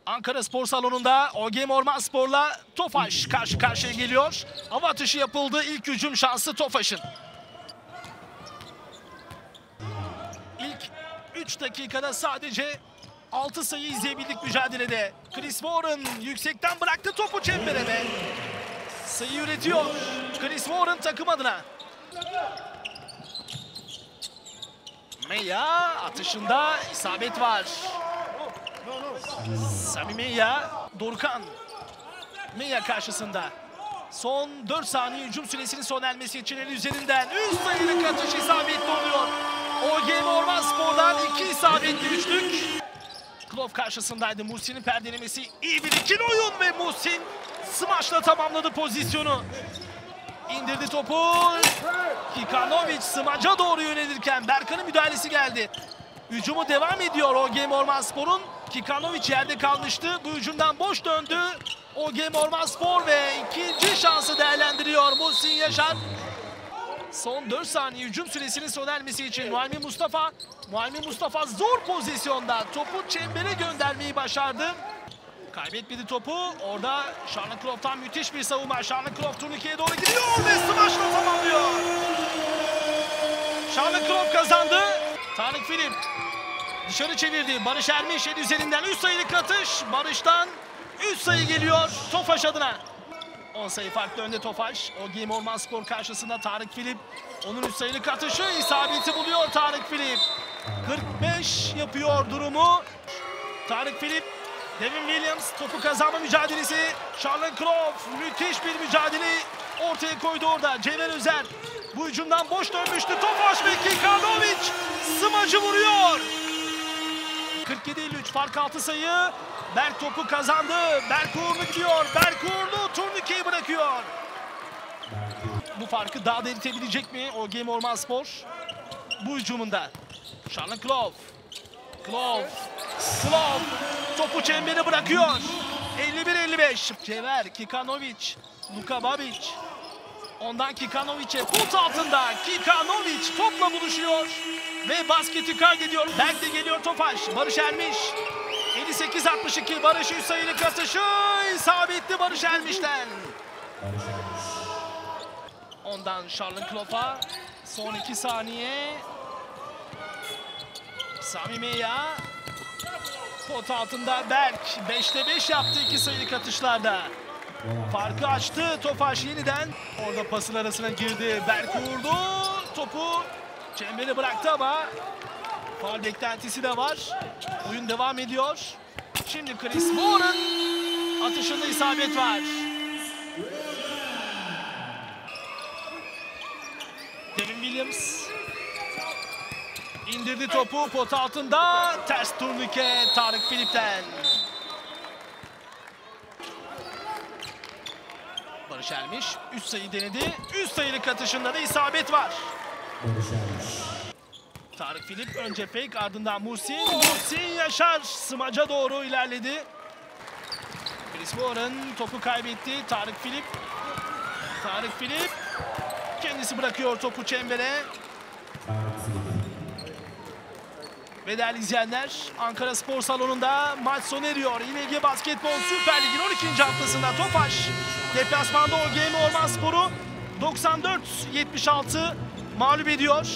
Ankara Spor Salonu'nda OGM Ormanspor'la Tofaş karşı karşıya geliyor. Hava atışı yapıldı. İlk hücum şansı Tofaş'ın. İlk 3 dakikada sadece 6 sayı izleyebildik mücadelede. Chris Warren yüksekten bıraktı topu çembere ve sayı üretiyor Chris Warren takım adına. Meya atışında isabet var. Sami Meya, Dorukhan. Meya karşısında. Son 4 saniye hücum süresinin sona ermesi için el üzerinden üst sayılık atış isabetli oluyor. OGM Ormanspor'dan 2 isabetli üçlük. Klof karşısındaydı. Muhsin'in perdelemesi iyi bir ikili oyun ve Muhsin smaçla tamamladı pozisyonu. İndirdi topu. Kikanovic smaca doğru yönelirken Berkan'ın müdahalesi geldi. Hücumu devam ediyor OGM Ormanspor'un. Kikanovic yerde kalmıştı. Bu hücumdan boş döndü OGM Ormanspor ve ikinci şansı değerlendiriyor Muhsin Yaşar. Son 4 saniye hücum süresinin sona ermesi için Muhammed Mustafa zor pozisyonda topu çembere göndermeyi başardı. Kaybetmedi topu. Orada Charles Kloff'tan müthiş bir savunma. Charles Kloff turnikeye doğru gidiyor ve smaçla tamamlıyor. Charles Kloff kazandı. Tarık Filip dışarı çevirdi. Barış Ermiş el üzerinden 3 sayılık atış. Barış'tan 3 sayı geliyor Tofaş adına. 10 sayı farklı önde Tofaş. OGM Ormanspor karşısında Tarık Filip. Onun 3 sayılık atışı isabeti buluyor Tarık Filip. 45 yapıyor durumu. Tarık Filip, Devin Williams topu kazanma mücadelesi. Charles Kloff müthiş bir mücadele ortaya koydu orada. Cevher Özer bu hücumdan boş dönmüştü. Tofaş ve Kikanovic smacı vuruyor. 47-53 fark 6 sayı. Berk topu kazandı. Berk Uğurlu gidiyor. Berk Uğurlu turnikeyi bırakıyor. Bu farkı daha da eritebilecek mi OGM Ormanspor? Bu hücumunda. Charles Kloff. Kloff topu çembere bırakıyor. 51-55. Cevher, Kikanovic, Luka Babic. Ondan Kikanovic'e pot altında. Kikanovic topla buluşuyor ve basketi kaydediyor. Berk de geliyor Tofaş. Barış Ermiş. 58-62 Barış 3 sayılık atışı isabetli Barış Ermiş'ten. Ondan Charles Kloff'a son 2 saniye. Sami Meya. Pot altında Berk. 5'te 5 yaptı 2 sayılık atışlarda. Farkı açtı Tofaş yeniden. Orada pasın arasına girdi. Berk Uğurlu topu çembere bıraktı ama faul beklentisi de var. Oyun devam ediyor. Şimdi Chris Warren atışında isabet var. Devin Williams indirdi topu pot altında. Ters turnike Tarık Filip'ten. Barış Ermiş 3 sayı denedi. 3 sayılık atışında da isabet var. Tarık Filip önce fake ardından Muhsin Yaşar smaca doğru ilerledi. Chris Warren topu kaybetti. Tarık Filip kendisi bırakıyor topu çembere. Ve değerli izleyenler, Ankara Spor Salonu'nda maç sona eriyor. İMG Basketbol Süper Lig'in 12. haftasında Tofaş deplasmanda OGM Ormanspor'u 94-76 mağlup ediyor.